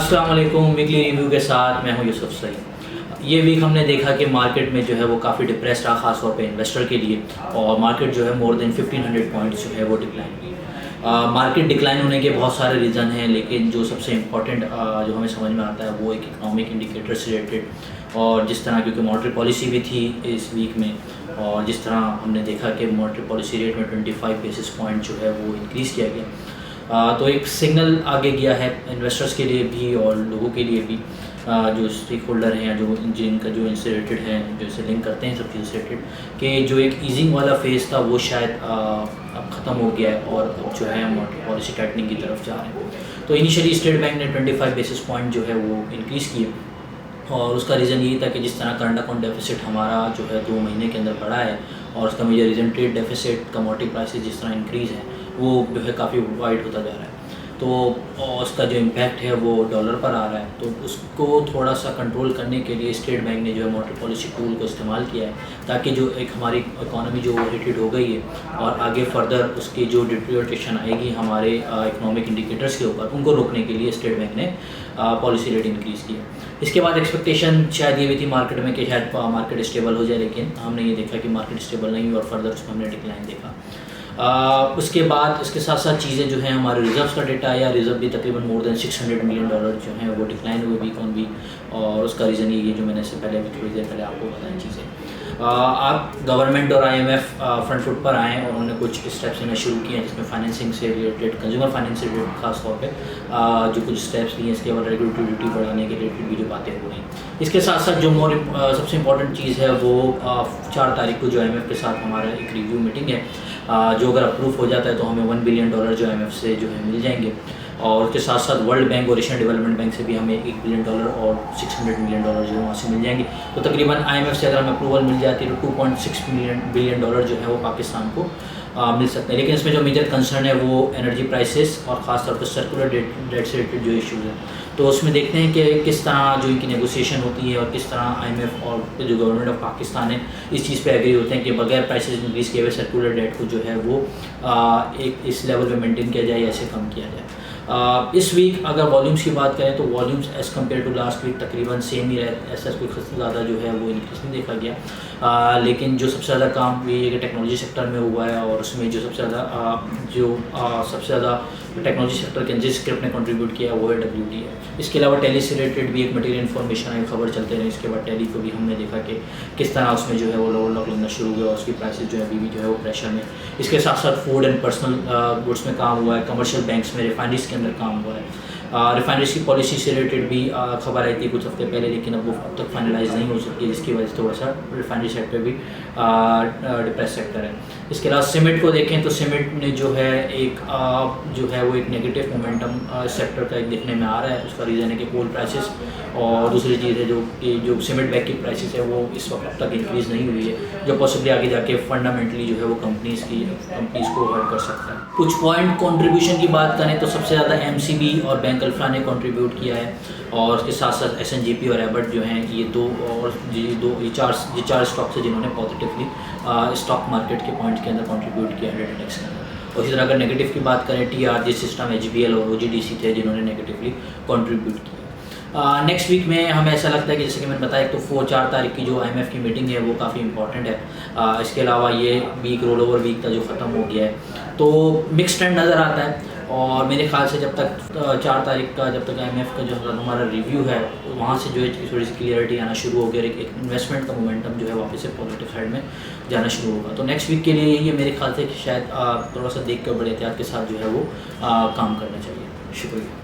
अस्सलाम वालेकुम। Weekly review के साथ मैं हूं यूसुफ सईद। ये वीक हमने देखा कि मार्केट में जो है वो काफ़ी डिप्रेस्ड रहा, ख़ास तौर पे इन्वेस्टर के लिए, और मार्केट जो है मोर देन 1500 पॉइंट्स जो है वो डिक्लाइन हुई। मार्केट डिक्लाइन होने के बहुत सारे रीज़न हैं, लेकिन जो सबसे इम्पॉर्टेंट जो हमें समझ में आता है वो एक इकनॉमिक इंडिकेटर से रिलेटेड, और जिस तरह क्योंकि मॉनेटरी पॉलिसी भी थी इस वीक में, और जिस तरह हमने देखा कि मॉनेटरी पॉलिसी रेट में 25 बेसिस पॉइंट जो है वो इंक्रीज़ किया गया। तो एक सिग्नल आगे गया है इन्वेस्टर्स के लिए भी और लोगों के लिए भी, जो स्टेक होल्डर हैं, जो जिनका जो इनसे रिलेटेड हैं, जो इसे लिंक करते हैं सब चीज़ों से रिलेटेड, कि जो एक ईजिंग वाला फेज़ था वो शायद अब ख़त्म हो गया है और अब जो है मॉनेटरी पॉलिसी टाइटनिंग की तरफ जा रहे हैं। तो इनिशियली स्टेट बैंक ने 25 बेसिस पॉइंट जो है वो इंक्रीज़ किए, और उसका रीज़न यही था कि जिस तरह करंट अकाउंट डेफिसिट हमारा जो है 2 महीने के अंदर बढ़ा है, और उसका major reason trade deficit, commodity prices जिस तरह इंक्रीज़ है वो जो है काफ़ी वाइड होता जा रहा है। तो उसका जो इम्पैक्ट है वो डॉलर पर आ रहा है, तो उसको थोड़ा सा कंट्रोल करने के लिए स्टेट बैंक ने जो है मॉनेटरी पॉलिसी टूल को इस्तेमाल किया है, ताकि जो एक हमारी इकॉनमी जो ओवरहीटेड हो गई है और आगे फर्दर उसकी जो डिटेरियोरेशन आएगी हमारे इकोनॉमिक इंडिकेटर्स के ऊपर, उनको रोकने के लिए स्टेट बैंक ने पॉलिसी रेट इंक्रीज़ किया। इसके बाद एक्सपेक्टेशन शायद ये भी थी मार्केट में कि शायद मार्केट स्टेबल हो जाए, लेकिन हमने ये देखा कि मार्केट स्टेबल नहीं हुई और फर्दर उसमें हमने डिक्लाइन देखा। उसके बाद इसके साथ साथ चीज़ें जो हैं, हमारे रिजर्व्स का डेटा आया, रिजर्व भी तकरीबन मोर देन $600 मिलियन जो हैं वो डिक्लाइन हुए वीक ऑन वीक, और उसका रीज़न ये जो मैंने इससे पहले भी थोड़ी देर पहले आपको बताई चीज़ें। आप गवर्नमेंट और IMF फ्रंट फुट पर आए और उन्होंने कुछ स्टेप्स लेना शुरू किए हैं, जिसमें फाइनेंसिंग से रिलेटेड, कंज्यूमर फाइनेंस से रिलेटेड खास तौर पे जो कुछ स्टेप्स लिए। इसके बाद रेगुलेटरी बढ़ाने के रिलेटेड भी जो बातें हो रही हैं। इसके साथ साथ जो सबसे इम्पॉर्टेंट चीज़ है वो 4 तारीख को जो IMF के साथ हमारा एक रिव्यू मीटिंग है, जो अगर अप्रूव हो जाता है तो हमें $1 बिलियन जो IMF से जो है मिल जाएंगे, और उसके साथ साथ वर्ल्ड बैंक और एशियन डेवलपमेंट बैंक से भी हमें $1 बिलियन और $600 मिलियन जो है वहाँ से मिल जाएंगे। तो तकरीबन IMF से अगर हमें अप्रूवल मिल जाती है तो $2.6 बिलियन जो है वो पाकिस्तान को मिल सकते हैं। लेकिन इसमें जो मेजर कंसर्न है वो एनर्जी प्राइसेस और ख़ास तौर पर सर्कुलर डेट से रिलेटेड जो इशूज़ हैं, तो उसमें देखते हैं कि किस तरह जो इनकी नेगोशिएशन होती है और किस तरह IMF और जो गवर्नमेंट ऑफ पाकिस्तान है इस चीज़ पे एग्री होते हैं कि बगैर प्राइसेस इंक्रीज़ किए हुए सर्कुलर डेट को जो है वो एक इस लेवल पे मेंटेन किया जाए या इसे कम किया जाए। इस वीक अगर वॉल्यूम्स की बात करें तो volumes as compared to last week तकरीबन सेम ही रहे, ऐसा कोई ज़्यादा जो है वो इंक्रीज नहीं देखा गया। लेकिन जो सबसे ज़्यादा काम ये है कि टेक्नोलॉजी सेक्टर में हुआ है, और उसमें जो सबसे ज़्यादा टेक्नोलॉजी सेक्टर के जिस स्क्रिप्ट ने कंट्रीब्यूट किया है वो है WT है। इसके अलावा टेली से रिलेटेड भी एक मटेरियल इन्फॉर्मेशन है, खबर चलते रहे। इसके बाद टेली को भी हमने देखा कि किस तरह उसमें जो है वो लोअर लॉक लगना शुरू हुआ, उसकी प्राइसेस जो है अभी भी जो है वो प्रेशर में। इसके साथ साथ फूड एंड पर्सनल गुड्स में काम हुआ है, कमर्शियल बैंक्स में, रिफाइनरीज के अंदर काम हुआ है। रिफाइनरीज की पॉलिसी से रिलेटेड भी खबर आई थी कुछ हफ्ते पहले, लेकिन अब वो अब तक फाइनलाइज नहीं हो सकती है, जिसकी वजह से थोड़ा सा रिफाइनरी सेक्टर भी डिप्रेस सेक्टर है। इसके अलावा सीमेंट को देखें तो सीमेंट ने जो है वो एक नेगेटिव मोमेंटम सेक्टर का एक देखने में आ रहा है। उसका रीज़न है कि कोल प्राइसेस, और दूसरी चीज़ है जो सीमेंट बैग की प्राइसेस है वो इस वक्त अब तक इंक्रीज़ नहीं हुई है, जो पॉसिबली आगे जाके फंडामेंटली जो है वो कंपनीज़ को हर्ट कर सकता है। कुछ पॉइंट कंट्रीब्यूशन की बात करें तो सबसे ज़्यादा MCB और बैंक अल्फा ने कंट्रीब्यूट किया है, और उसके साथ साथ SNGP और एबट जो हैं ये चार स्टॉक्स हैं जिन्होंने पॉजिटिवली स्टॉक मार्केट के पॉइंट्स के अंदर कंट्रीब्यूट किया है इंडेक्स के अंदर। और इसी तरह अगर नेगेटिव की बात करें TRG सिस्टम, HBL और OGDC थे जिन्होंने नेगेटिवली कंट्रीब्यूट किया। नेक्स्ट वीक में हमें ऐसा लगता है कि जैसे कि मैंने बताया तो 4 तारीख की जो IMF की मीटिंग है वो काफ़ी इंपॉर्टेंट है। इसके अलावा ये वीक रोल ओवर वीक था जो ख़त्म हो गया है, तो मिक्स ट्रेंड नज़र आता है। और मेरे ख्याल से जब तक 4 तारीख का जब तक IMF का जो हमारा रिव्यू है वहाँ से जो है थोड़ी सी क्लियरिटी आना शुरू हो गया, एक इन्वेस्टमेंट का मोमेंटम जो है वापस से पॉजिटिव साइड में जाना शुरू होगा। तो नेक्स्ट वीक के लिए ये मेरे ख्याल से कि शायद थोड़ा सा देख कर बड़े एहतियात के साथ जो है वो काम करना चाहिए। शुक्रिया।